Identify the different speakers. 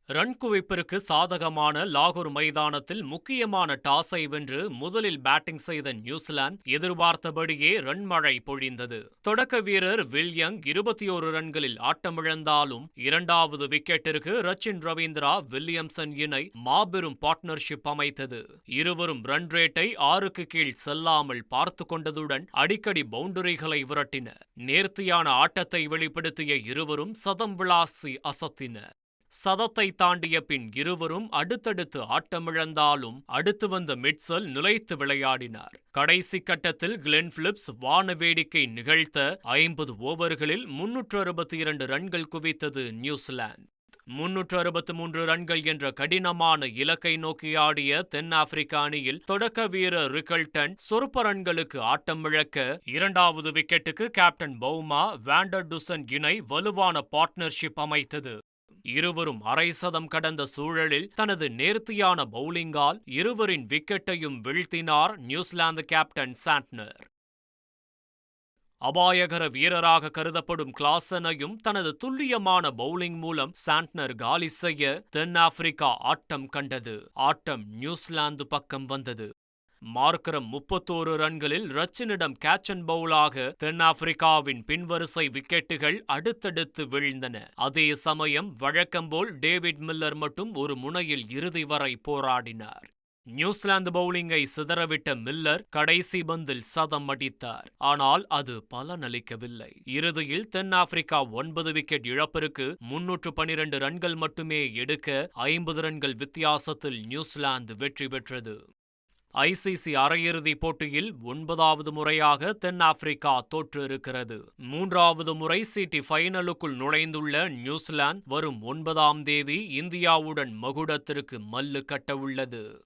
Speaker 1: Run குவிப்பிற்கு சாதகமான லாகூர் மைதானத்தில் முக்கியமான டாஸை வென்று முதலில் பேட்டிங் செய்த நியூசிலாந்து எதிர்பார்த்தபடியே ரன் மழை பொழிந்தது. தொடக்க வீரர் வில்லியங் 21 ரன்களில் ஆட்டமிழந்தாலும் இரண்டாவது விக்கெட்டிற்கு ரச்சின் ரவீந்திரா வில்லியம்சன் இணை மாபெரும் பார்ட்னர்ஷிப் அமைத்தது. இருவரும் ரன் ரேட்டை 6க்கு கீழ் செல்லாமல் பார்த்து கொண்டதுடன் அடிக்கடி பவுண்டரிகளை விரட்டின. நேர்த்தியான ஆட்டத்தை வெளிப்படுத்திய இருவரும் சதம் விளாசி அசத்தினர். சதத்தை தாண்டிய பின் இருவரும் அடுத்தடுத்து ஆட்டமிழந்தாலும் அடுத்து வந்த மிட்சல் நிலைத்து விளையாடினார். கடைசி கட்டத்தில் கிளென் பிலிப்ஸ் வான வேடிக்கை நிகழ்த்த 50 ஓவர்களில் 362 ரன்கள் குவித்தது நியூசிலாந்து. 363 ரன்கள் என்ற கடினமான இலக்கை நோக்கி ஆடிய தென்னாப்பிரிக்க அணியில் தொடக்க வீரர் ரிக்கல்டன் சொற்ப ரன்களுக்கு ஆட்டமிழக்க இரண்டாவது விக்கெட்டுக்கு கேப்டன் பவுமா வாண்டர் டுசன் இணை வலுவான பார்ட்னர்ஷிப் அமைத்தது. இருவரும் அரை சதம் கடந்த சூழலில் தனது நேர்த்தியான பவுலிங்கால் இருவரின் விக்கெட்டையும் வீழ்த்தினார் நியூசிலாந்து கேப்டன் சாண்ட்னர். அபாயகர வீரராக கருதப்படும் கிளாசனையும் தனது துல்லியமான பவுலிங் மூலம் சாண்ட்னர் காலி செய்ய தென்னாப்பிரிக்கா ஆட்டம் கண்டது. ஆட்டம் நியூசிலாந்து பக்கம் வந்தது. மார்க்கரம் 31 ரன்களில் ரச்சினிடம் கேட்ச் அண்ட் பவுலாக தென்னாப்பிரிக்காவின் பின்வரிசை விக்கெட்டுகள் அடுத்தடுத்து வீழ்ந்தன. அதே சமயம் வழக்கம்போல் டேவிட் மில்லர் மட்டும் ஒரு முனையில் இறுதி வரை போராடினார். நியூசிலாந்து பவுலிங்கை சிதறவிட்ட மில்லர் கடைசி பந்தில் சதம் அடித்தார். ஆனால் அது பலனளிக்கவில்லை. இறுதியில் தென்னாப்பிரிக்கா 9 விக்கெட் இழப்பிற்கு 312 ரன்கள் மட்டுமே எடுக்க 50 ரன்கள் வித்தியாசத்தில் நியூசிலாந்து வெற்றி பெற்றது. ஐசிசி அரையிறுதிப் போட்டியில் 9வது முறையாக தென்னாப்பிரிக்கா தோற்றிருக்கிறது. 3வது முறை சிடி ஃபைனலுக்குள் நுழைந்துள்ள நியூசிலாந்து வரும் 9ஆம் தேதி இந்தியாவுடன் மகுடத்திற்கு மல்லு கட்ட உள்ளது.